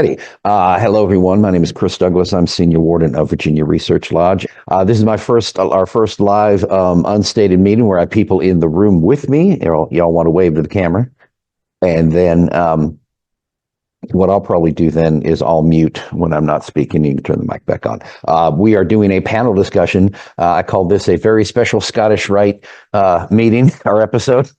righty. Hello, everyone. My name is Chris Douglas. I'm Senior Warden of Virginia Research Lodge. This is our first live unstated meeting where I have people in the room with me. Y'all want to wave to the camera. And then what I'll probably do then is I'll mute when I'm not speaking. You can turn the mic back on. We are doing a panel discussion. I call this a very special Scottish Rite meeting or episode,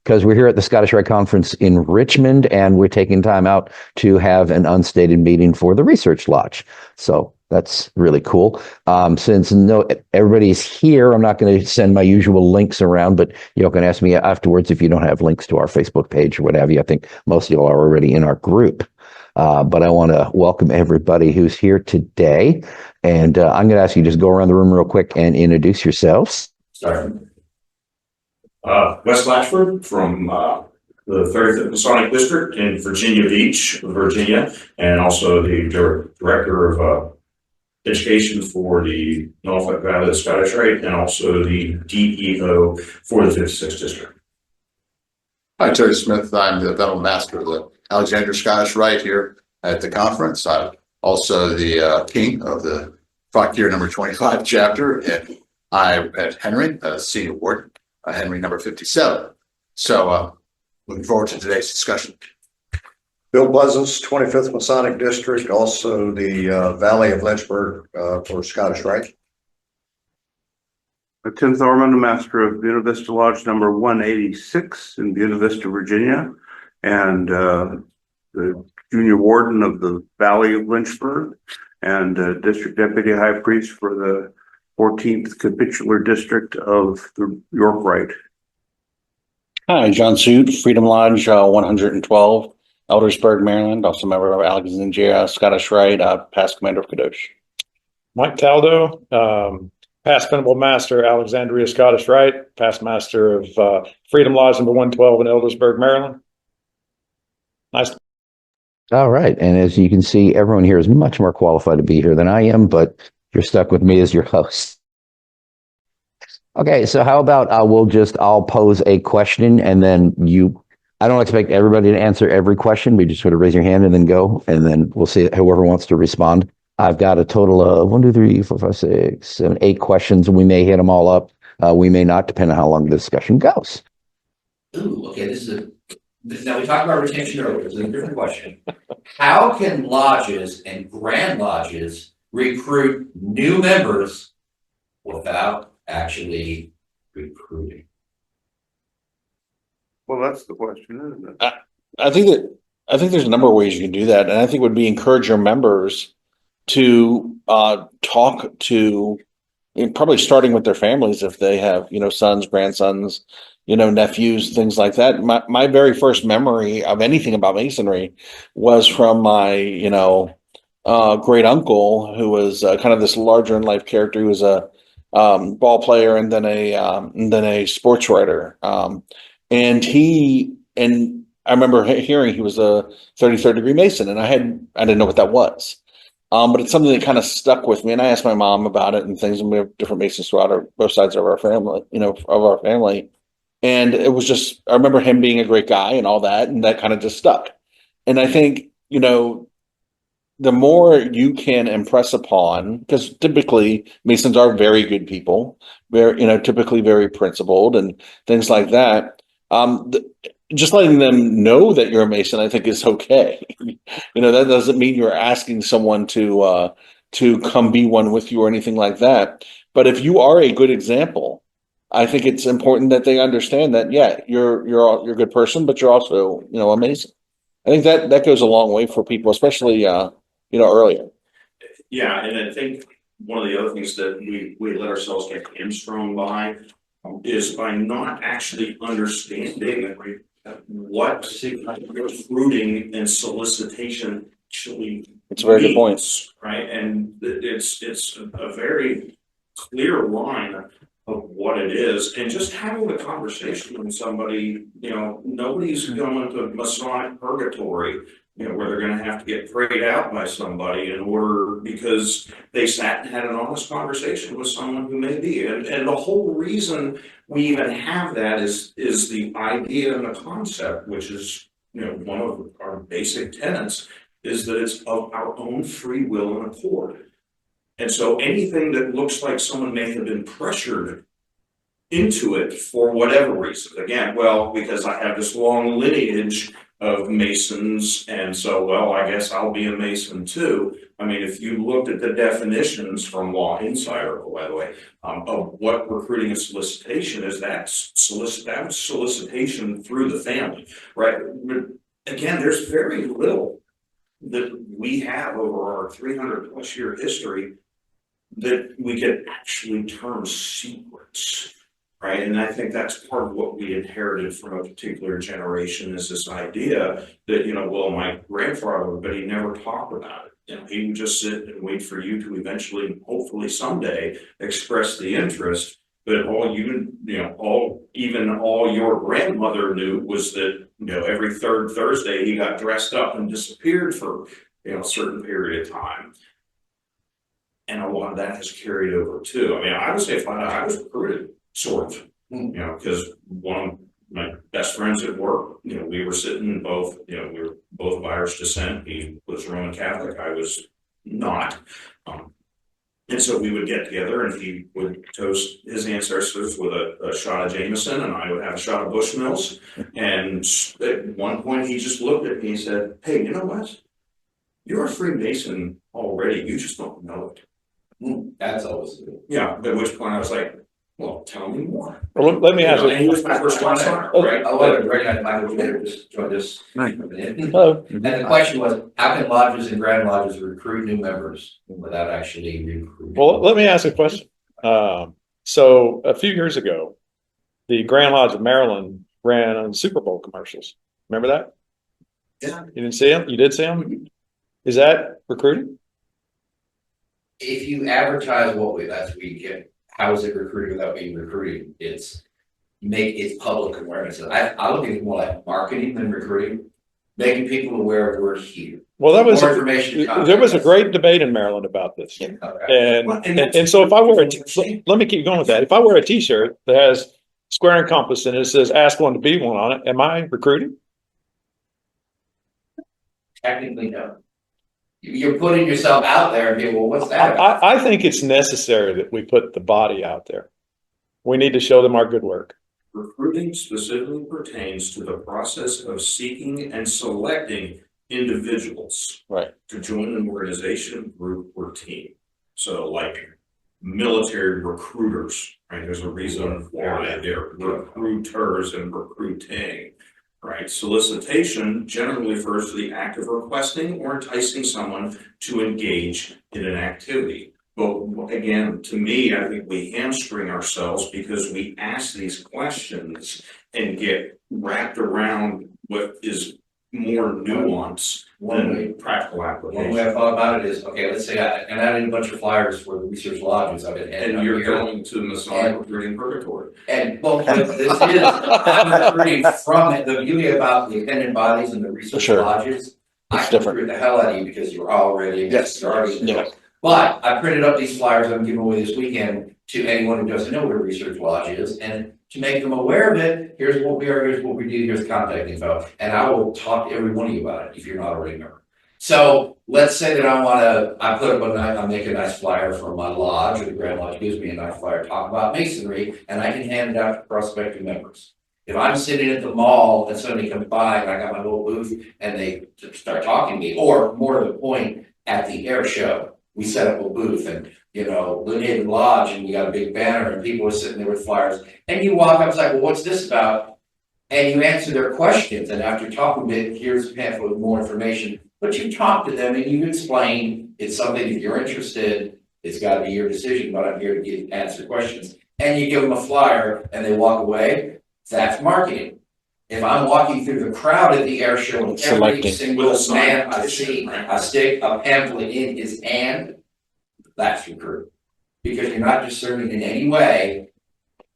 because we're here at the Scottish Rite Conference in Richmond, and we're taking time out to have an unstated meeting for the Research Lodge. So that's really cool. Since everybody's here, I'm not going to send my usual links around, but you can ask me afterwards if you don't have links to our Facebook page or what have you. I think most of you are already in our group. But I want to welcome everybody who's here today. And I'm going to ask you to just go around the room real quick and introduce yourselves. Sorry. Wes Latchford from the 35th Masonic District in Virginia Beach, Virginia, and also the Director of Education for the Norfolk Valley Scottish Rite, and also the DEO for the 56th District. Hi, Terry Smith. I'm the Veteran Master of the Alexander Scottish Rite here at the conference. I'm also the King of the Frontier number 25 chapter, and I'm at Henry, Senior Warden. Henry number 57. So looking forward to today's discussion. Bill Pleasance, 25th Masonic District, also the Valley of Lynchburg for Scottish Rite. Tim Thorman, Master of Buena Vista Lodge number 186 in Buena Vista, Virginia, and the Junior Warden of the Valley of Lynchburg, and District Deputy High Priest for the 14th Capitular District of the York Rite. Hi, John Suit, Freedom Lodge 112, Eldersburg, Maryland, also member of Alexandria Scottish Rite, past Commander of Kadosh. Mike Taldo, past Venerable Master, Alexandria Scottish Rite, past Master of Freedom Lodge number 112 in Eldersburg, Maryland. Nice. All right. And as you can see, everyone here is much more qualified to be here than I am, but you're stuck with me as your host. Okay, so how about I'll pose a question, and then I don't expect everybody to answer every question. We just sort of raise your hand and then go, and then we'll see whoever wants to respond. I've got a total of 1, 2, 3, 4, 5, 6, 7, 8 questions, and we may hit them all up. We may not, depending on how long the discussion goes. Ooh, okay, now we talked about retention earlier. This is a different question. How can lodges and grand lodges recruit new members without actually recruiting? Well, that's the question, isn't it? I think there's a number of ways you can do that, and I think would be encourage your members to talk to, probably starting with their families if they have sons, grandsons, nephews, things like that. My very first memory of anything about Masonry was from my great uncle, who was kind of this larger in life character. He was a ball player and then a sports writer. And I remember hearing he was a 33rd degree Mason, and I didn't know what that was. But it's something that kind of stuck with me. And I asked my mom about it and things, and we have different Masons throughout both sides of our family, And it was just, I remember him being a great guy and all that, and that kind of just stuck. And I think, the more you can impress upon, because typically Masons are very good people, typically very principled and things like that. Just letting them know that you're a Mason, I think, is okay. That doesn't mean you're asking someone to come be one with you or anything like that. But if you are a good example, I think it's important that they understand that, yeah, you're a good person, but you're also, a Mason. I think that goes a long way for people, especially earlier. Yeah, and I think one of the other things that we let ourselves get hamstrung by is by not actually understanding what recruiting and solicitation actually it's a very means, good point, right? And it's a very clear line of what it is, and just having a conversation with somebody. Nobody's going to Masonic purgatory, where they're going to have to get prayed out by somebody because they sat and had an honest conversation with someone who may be. And the whole reason we even have that is the idea and the concept, which is, one of our basic tenets, is that it's of our own free will and accord. And so anything that looks like someone may have been pressured into it for whatever reason, again, well, because I have this long lineage of Masons, and so, well, I guess I'll be a Mason too. I mean, if you looked at the definitions from Law Insider, by the way, of what recruiting and solicitation is, that's solicitation through the family, right? But again, there's very little that we have over our 300 plus year history that we could actually term secrets. Right, and I think that's part of what we inherited from a particular generation is this idea that, well, my grandfather, but he never talked about it. He would just sit and wait for you to eventually, hopefully someday, express the interest. But all your grandmother knew was that, every third Thursday he got dressed up and disappeared for, a certain period of time. And a lot of that has carried over too. I mean, I would say I was recruited. Sort of, because one of my best friends at work, we were sitting both, we were both of Irish descent. He was Roman Catholic, I was not. And so we would get together and he would toast his ancestors with a shot of Jameson and I would have a shot of Bushmills. And at one point he just looked at me and said, "Hey, you know what? You're a Freemason already, you just don't know it." That's always good. Yeah, at which point I was like, well, tell me more. Well, let me ask And he you. was my first class honor, right? I want to recognize Michael Schmidt, just joined us. Hello. And the question was, how can lodges and grand lodges recruit new members without actually recruiting? Well, let me ask a question. So a few years ago, the Grand Lodge of Maryland ran on Super Bowl commercials. Remember that? Yeah. You didn't see them? You did see them? Is that recruiting? If you advertise that's what you get. How is it recruiting without being recruiting? It's public awareness. I look at it more like marketing than recruiting, making people aware we're here. Well, that was More information. there was a great debate in Maryland about this. Okay. And so if I wear let me keep going with that. If I wear a T-shirt that has square and compass and it says "Ask one to be one" on it, am I recruiting? Technically, no. You're putting yourself out there and people, well, what's that about? I think it's necessary that we put the body out there. We need to show them our good work. Recruiting specifically pertains to the process of seeking and selecting individuals. Right. To join an organization, group, or team. So like military recruiters, right? There's a reason why they're recruiters and recruiting. Right, solicitation generally refers to the act of requesting or enticing someone to engage in an activity. But again, to me, I think we hamstring ourselves because we ask these questions and get wrapped around what is more nuance than practical application. One way I thought about it is, okay, let's say I did a bunch of flyers for the research lodges. And you're going to Masonic recruiting purgatory. And well, this is I'm recruiting from it. The beauty about the attendant bodies and the research lodges, I can recruit the hell out of you because you're already starting. Yes. But I printed up these flyers I'm giving away this weekend to anyone who doesn't know what a research lodge is, and to make them aware of it, here's what we are, here's what we do, here's contact info, and I will talk to every one of you about it if you're not already a member. So let's say that I put up I make a nice flyer for my lodge, or the Grand Lodge gives me a nice flyer talking about masonry, and I can hand it out to prospective members. If I'm sitting at the mall and somebody comes by and I got my little booth and they start talking to me, or more to the point, at the air show, we set up a booth and Lineated Lodge, and we got a big banner and people are sitting there with flyers, and you walk up, it's like, well, what's this about? And you answer their questions, and after talking a bit, here's a pamphlet with more information, but you talk to them and you explain it's something, if you're interested, it's got to be your decision, but I'm here to answer questions, and you give them a flyer and they walk away. That's marketing. If I'm walking through the crowd at the air show and every single man I see, I stick a pamphlet in his hand, that's recruiting. Because you're not discerning in any way.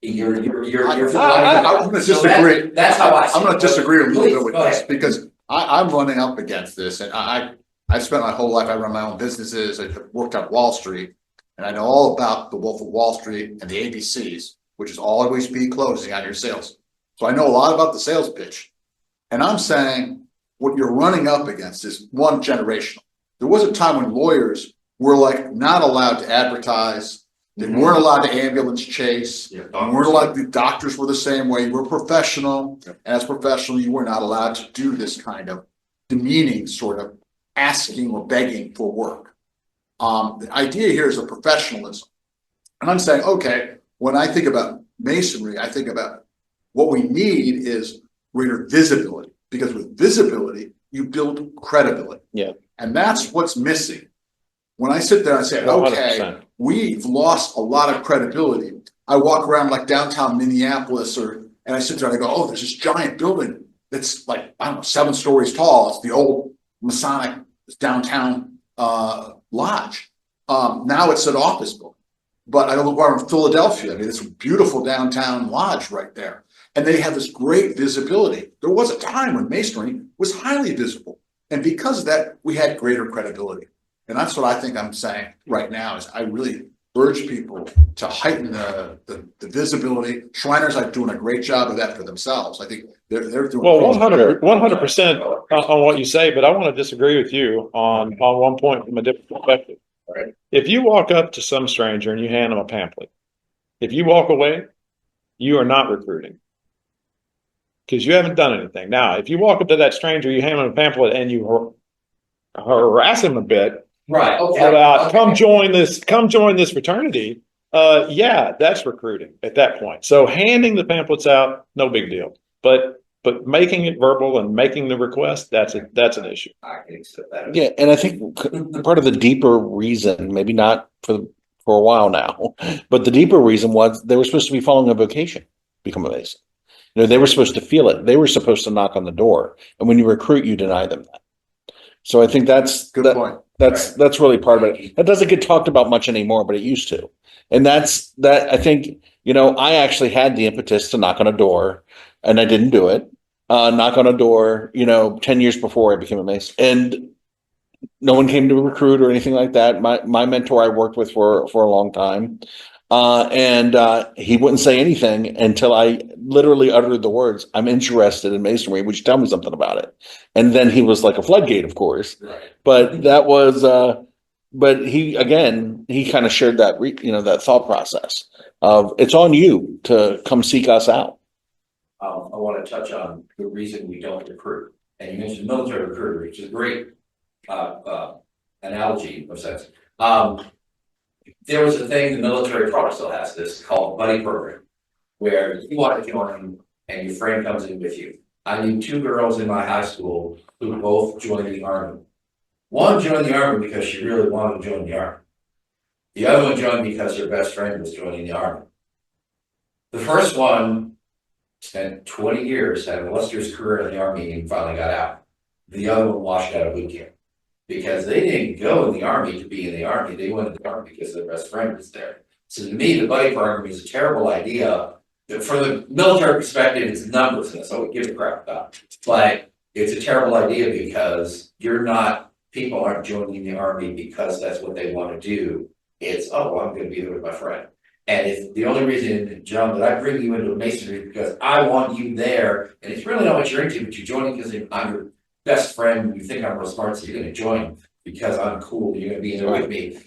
You're I'm going to disagree. That's how I see it. I'm going to disagree a little bit with this ahead. because I'm running up against this, and I spent my whole life. I run my own businesses. I worked at Wall Street, and I know all about the Wolf of Wall Street and the ABCs, which is always be closing on your sales. So I know a lot about the sales pitch, and I'm saying what you're running up against is one, generational. There was a time when lawyers were like not allowed to advertise. They weren't allowed to ambulance chase. Yeah, Weren't allowed, the doctors were the same way. You were professional. As professional, you were not allowed to do this kind of demeaning sort of asking or begging for work. The idea here is a professionalism. And I'm saying, okay, when I think about masonry, I think about what we need is greater visibility, because with visibility, you build credibility. Yeah. And that's what's missing. When I sit there and say, okay, 100%. we've lost a lot of credibility. I walk around like downtown Minneapolis and I sit there and I go, oh, there's this giant building that's like, I don't know, 7 stories tall. It's the old Masonic downtown lodge. Now it's an office building. But I look around in Philadelphia, I mean, it's a beautiful downtown lodge right there. And they have this great visibility. There was a time when masonry was highly visible. And because of that, we had greater credibility. And that's what I think I'm saying right now is I really urge people to heighten the visibility. Shriners are doing a great job of that for themselves. I think they're doing. Well, 100% on what you say, but I want to disagree with you on one point from a different perspective. Right. If you walk up to some stranger and you hand them a pamphlet, if you walk away, you are not recruiting because you haven't done anything. Now, if you walk up to that stranger, you hand them a pamphlet and you harass him a bit, Right, okay. about Okay. come join this fraternity. Yeah, that's recruiting at that point. So handing the pamphlets out, no big deal. But making it verbal and making the request, that's an issue. I can accept that. Yeah, and I think part of the deeper reason, maybe not for a while now, but the deeper reason was they were supposed to be following a vocation, become a Mason. You know, they were supposed to feel it. They were supposed to knock on the door, and when you recruit, you deny them that. So I think that's Good point. That's really part of it. That doesn't get talked about much anymore, but it used to. And that's I think, you know, I actually had the impetus to knock on a door and I didn't do it. Knock on a door, you know, 10 years before I became a Mason. And no one came to recruit or anything like that. My mentor I worked with for a long time. And he wouldn't say anything until I literally uttered the words, "I'm interested in masonry. Would you tell me something about it?" And then he was like a floodgate, of course. Right. But that was, but he kind of shared that, that thought process of it's on you to come seek us out. I want to touch on the reason we don't recruit. And you mentioned military recruiter, which is a great analogy of sense. There was a thing, the military probably still has this, called buddy program, where you want to join and your friend comes in with you. I knew 2 girls in my high school who both joined the Army. One joined the Army because she really wanted to join the Army. The other one joined because her best friend was joining the Army. The first one spent 20 years, had an illustrious career in the Army, and finally got out. The other one washed out of boot camp because they didn't go in the Army to be in the Army. They went in the Army because their best friend was there. So to me, the buddy program is a terrible idea. From the military perspective, it's numbers, and that's all we give a crap about. But it's a terrible idea because people aren't joining the Army because that's what they want to do. It's, oh, well, I'm going to be there with my friend. And if the only reason, John, that I bring you into masonry is because I want you there, and it's really not what you're into, but you're joining because I'm your best friend, you think I'm real smart, so you're going to join because I'm cool, you're going to be in there with me.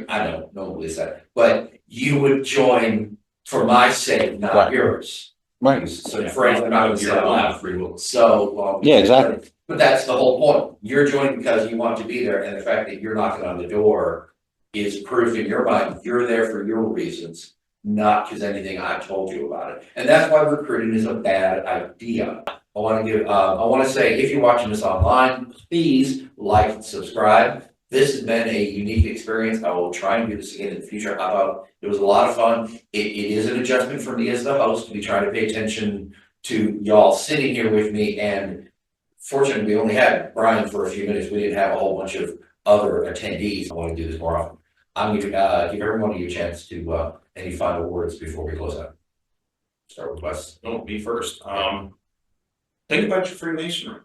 I know, no one believes that, but you would join for my sake, not Right. yours. Right. So the phrase I'm not going to say out loud. So, Yeah, exactly. But that's the whole point. You're joining because you want to be there, and the fact that you're knocking on the door is proof in your mind you're there for your reasons, not because anything I told you about it. And that's why recruiting is a bad idea. I want to say, if you're watching this online, please like and subscribe. This has been a unique experience. I will try and do this again in the future. It was a lot of fun. It is an adjustment for me as the host to be trying to pay attention to y'all sitting here with me. And fortunately, we only had Brian for a few minutes. We didn't have a whole bunch of other attendees. I want to do this more often. I'm going to give every one of you a chance to any final words before we close out. Start with Wes. Don't be first. Think about your Freemasonry.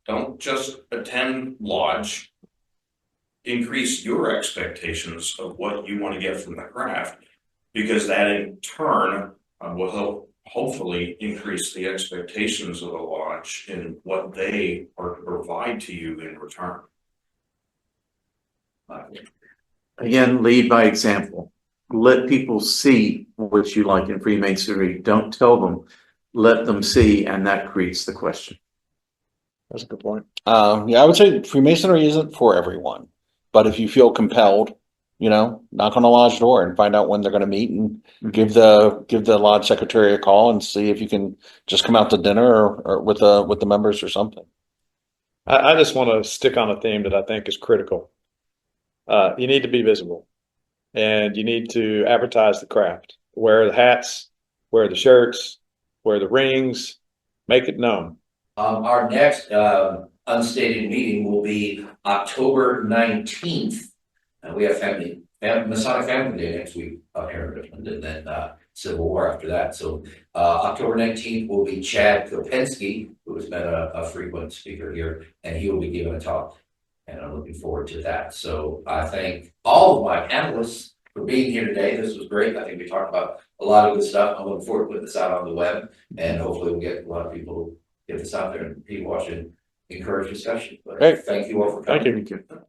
Don't just attend lodge. Increase your expectations of what you want to get from the craft, because that in turn will help hopefully increase the expectations of the lodge in what they are to provide to you in return. Again, lead by example. Let people see what you like in Freemasonry. Don't tell them. Let them see, and that creates the question. That's a good point. Yeah, I would say Freemasonry isn't for everyone, but if you feel compelled, knock on the lodge door and find out when they're going to meet, and give the lodge secretary a call and see if you can just come out to dinner or with the members or something. I just want to stick on a theme that I think is critical. You need to be visible, and you need to advertise the craft. Wear the hats, wear the shirts, wear the rings, make it known. Our next unstated meeting will be October 19th. We have Masonic Family Day next week up here in Richmond, and then Civil War after that. So October 19th will be Chad Kopensky, who has been a frequent speaker here, and he will be giving a talk. And I'm looking forward to that. So I thank all of my panelists for being here today. This was great. I think we talked about a lot of good stuff. I'm looking forward to putting this out on the web, and hopefully we'll get a lot of people to get this out there and people watching, encourage discussion. But Great. thank you all for coming. Thank you. Thank you.